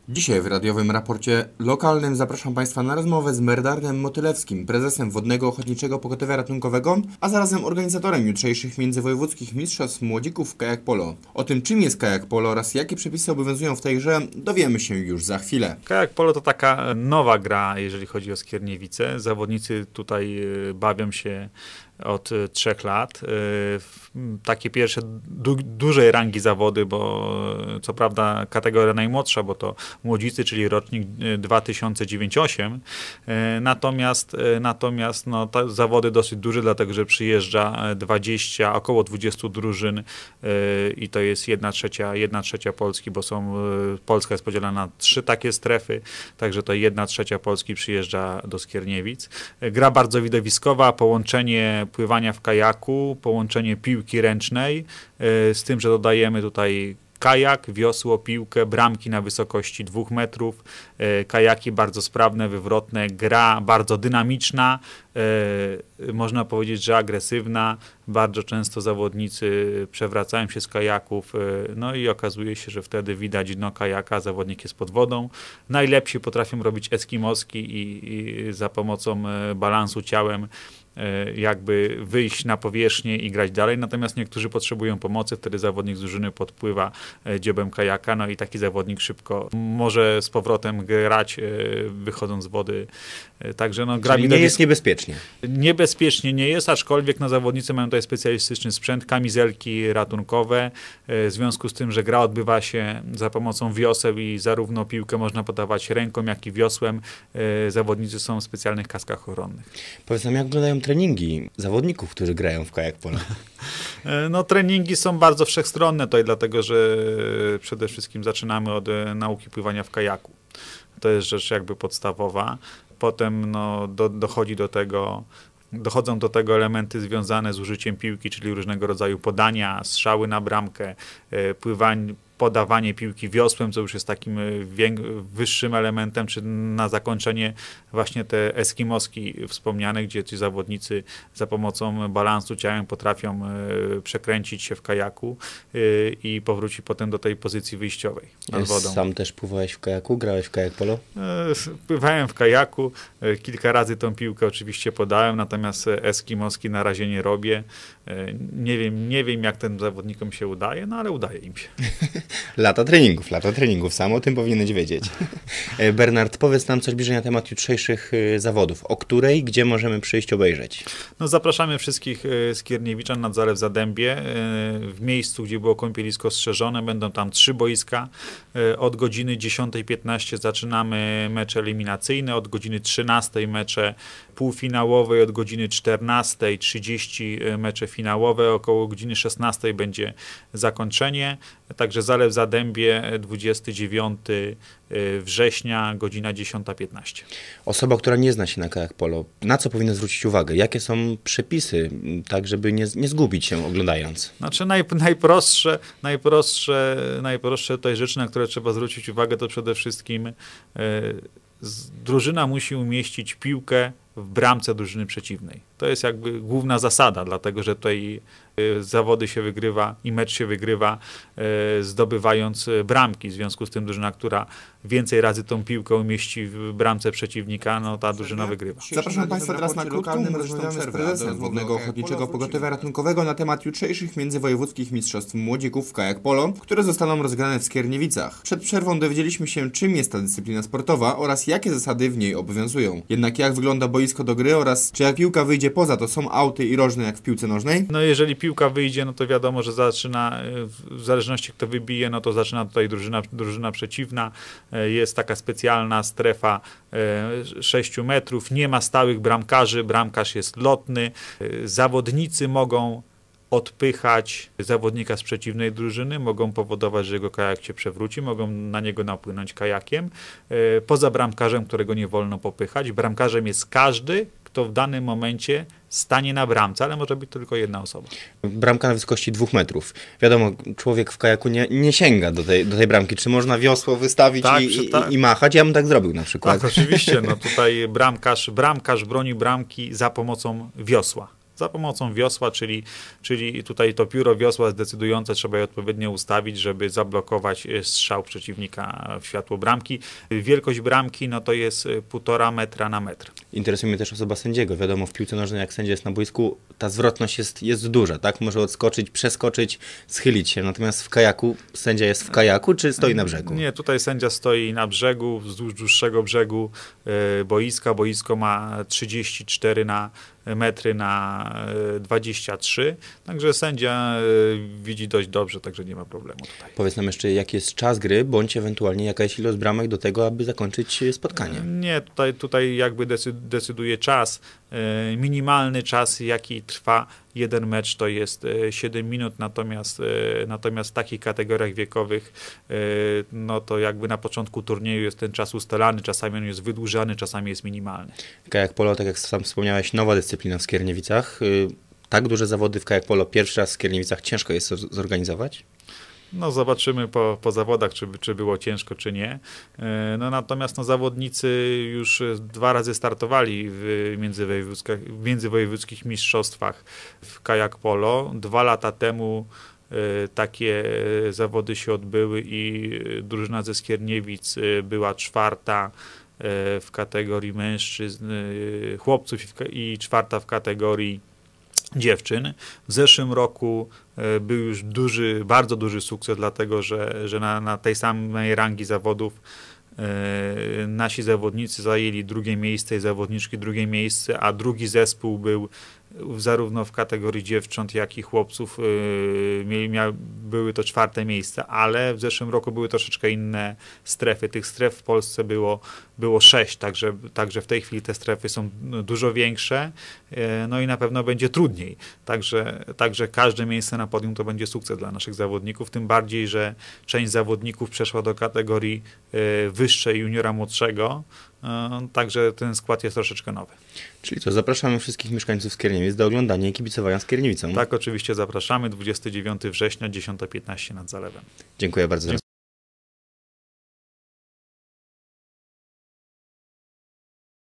Dzisiaj w radiowym raporcie lokalnym zapraszam Państwa na rozmowę z Bernardem Motylewskim, prezesem Wodnego Ochotniczego Pogotowia Ratunkowego, a zarazem organizatorem jutrzejszych międzywojewódzkich mistrzostw młodzików w kajak polo. O tym, czym jest kajak polo oraz jakie przepisy obowiązują w tej grze, dowiemy się już za chwilę. Kajak polo to taka nowa gra, jeżeli chodzi o Skierniewice. Zawodnicy tutaj bawią się od 3 lat. Takie pierwsze dużej rangi zawody, bo co prawda kategoria najmłodsza, bo to młodzicy, czyli rocznik 2009-8. Natomiast no, te zawody dosyć duże, dlatego że przyjeżdża około 20 drużyn i to jest 1/3 Polski, bo Polska jest podzielona na 3 takie strefy, także to 1/3 Polski przyjeżdża do Skierniewic. Gra bardzo widowiskowa, połączenie pływania w kajaku, połączenie piłki ręcznej, z tym, że dodajemy tutaj kajak, wiosło, piłkę, bramki na wysokości 2 metrów, kajaki bardzo sprawne, wywrotne, gra bardzo dynamiczna, można powiedzieć, że agresywna. Bardzo często zawodnicy przewracają się z kajaków, no i okazuje się, że wtedy widać dno kajaka, zawodnik jest pod wodą. Najlepsi potrafią robić eskimoski i za pomocą balansu ciałem jakby wyjść na powierzchnię i grać dalej, natomiast niektórzy potrzebują pomocy, wtedy zawodnik z drużyny podpływa dziobem kajaka, no i taki zawodnik szybko może z powrotem grać, wychodząc z wody. Także no, gra nie jest niebezpiecznie. Niebezpiecznie nie jest, aczkolwiek no, zawodnicy mają tutaj specjalistyczny sprzęt, kamizelki ratunkowe, w związku z tym, że gra odbywa się za pomocą wioseł i zarówno piłkę można podawać ręką, jak i wiosłem, zawodnicy są w specjalnych kaskach ochronnych. Powiedz nam, jak wyglądają treningi zawodników, którzy grają w kajak polo? No, treningi są bardzo wszechstronne tutaj, dlatego że przede wszystkim zaczynamy od nauki pływania w kajaku. To jest rzecz jakby podstawowa. Potem no, dochodzą do tego elementy związane z użyciem piłki, czyli różnego rodzaju podania, strzały na bramkę, podawanie piłki wiosłem, co już jest takim wyższym elementem, czy na zakończenie właśnie te eskimoski wspomniane, gdzie ci zawodnicy za pomocą balansu ciałem potrafią przekręcić się w kajaku i powrócić potem do tej pozycji wyjściowej nad wodą. Sam też pływałeś w kajaku? Grałeś w kajak polo? Pływałem w kajaku, kilka razy tą piłkę oczywiście podałem, natomiast eskimoski na razie nie robię. Nie wiem jak tym zawodnikom się udaje, no ale udaje im się. Lata treningów, sam o tym powinieneś wiedzieć. Bernard, powiedz nam coś bliżej na temat jutrzejszych zawodów. O której, gdzie możemy przyjść obejrzeć? No, zapraszamy wszystkich Skierniewiczan nad Zalew Zadębie. W miejscu, gdzie było kąpielisko strzeżone, będą tam 3 boiska. Od godziny 10:15 zaczynamy mecze eliminacyjne, od godziny 13:00 mecze półfinałowe, od godziny 14:30 mecze finałowe, około godziny 16:00 będzie zakończenie. Także Zalew Zadębie, 29 września, godzina 10:15. Osoba, która nie zna się na kajak polo, na co powinna zwrócić uwagę? Jakie są przepisy, tak żeby nie zgubić się oglądając? Znaczy najprostsze tutaj rzeczy, na które trzeba zwrócić uwagę, to przede wszystkim drużyna musi umieścić piłkę w bramce drużyny przeciwnej. To jest jakby główna zasada, dlatego że tutaj zawody się wygrywa i mecz się wygrywa zdobywając bramki. W związku z tym drużyna, która więcej razy tą piłkę umieści w bramce przeciwnika, no ta drużyna wygrywa. Zapraszam Państwa teraz na krótką muzyczną przerwę z Wodnego Ochotniczego Pogotowia Ratunkowego na temat jutrzejszych międzywojewódzkich mistrzostw młodzików w kajak polo, które zostaną rozgrane w Skierniewicach. Przed przerwą dowiedzieliśmy się, czym jest ta dyscyplina sportowa oraz jakie zasady w niej obowiązują. Jednak jak wygląda boisko do gry oraz czy jak piłka wyjdzie poza, to są auty i rożne jak w piłce nożnej? No jeżeli piłka wyjdzie, no to wiadomo, że zaczyna, w zależności kto wybije, no to zaczyna tutaj drużyna przeciwna. Jest taka specjalna strefa 6 metrów, nie ma stałych bramkarzy, bramkarz jest lotny. Zawodnicy mogą odpychać zawodnika z przeciwnej drużyny, mogą powodować, że jego kajak się przewróci, mogą na niego napłynąć kajakiem. Poza bramkarzem, którego nie wolno popychać. Bramkarzem jest każdy, kto w danym momencie stanie na bramce, ale może być tylko jedna osoba. Bramka na wysokości 2 metrów. Wiadomo, człowiek w kajaku nie sięga do tej bramki. Czy można wiosło wystawić i machać? Ja bym tak zrobił na przykład. Tak, oczywiście. No tutaj bramkarz broni bramki za pomocą wiosła. za pomocą wiosła, czyli tutaj to pióro wiosła jest decydujące, trzeba je odpowiednio ustawić, żeby zablokować strzał przeciwnika w światło bramki. Wielkość bramki no to jest 1,5 metra na metr. Interesuje mnie też osoba sędziego. Wiadomo, w piłce nożnej, jak sędzia jest na boisku, ta zwrotność jest duża, tak? Może odskoczyć, przeskoczyć, schylić się. Natomiast w kajaku sędzia jest w kajaku, czy stoi na brzegu? Nie, tutaj sędzia stoi na brzegu, wzdłuż dłuższego brzegu boiska. Boisko ma 34 metry na 23, także sędzia widzi dość dobrze, także nie ma problemu tutaj. Powiedz nam jeszcze, jaki jest czas gry, bądź ewentualnie jaka jest ilość bramek do tego, aby zakończyć spotkanie. Nie, tutaj jakby decyduje czas. Minimalny czas, jaki trwa jeden mecz, to jest 7 minut, natomiast w takich kategoriach wiekowych no to jakby na początku turnieju jest ten czas ustalany, czasami on jest wydłużany, czasami jest minimalny. Kajak polo, tak jak sam wspomniałeś, nowa dyscyplina w Skierniewicach. Tak duże zawody w kajak polo pierwszy raz w Skierniewicach ciężko jest zorganizować? No zobaczymy po zawodach, czy było ciężko, czy nie. No natomiast zawodnicy już 2 razy startowali w międzywojewódzkich mistrzostwach w kajak polo. 2 lata temu takie zawody się odbyły i drużyna ze Skierniewic była 4. w kategorii mężczyzn, chłopców i 4. w kategorii dziewczyn. W zeszłym roku był już bardzo duży sukces, dlatego że na tej samej rangi zawodów nasi zawodnicy zajęli 2. miejsce i zawodniczki 2. miejsce, a drugi zespół był zarówno w kategorii dziewcząt, jak i chłopców. Były to 4. miejsce, ale w zeszłym roku były troszeczkę inne strefy. Tych stref w Polsce było 6, także w tej chwili te strefy są dużo większe, no i na pewno będzie trudniej. Także każde miejsce na podium to będzie sukces dla naszych zawodników, tym bardziej, że część zawodników przeszła do kategorii wyższej juniora młodszego, także ten skład jest troszeczkę nowy. Czyli co, zapraszamy wszystkich mieszkańców Skierniewic do oglądania i kibicowania Skierniewicom. Tak, oczywiście zapraszamy. 29 września, 10:15 nad Zalewem. Dziękuję bardzo.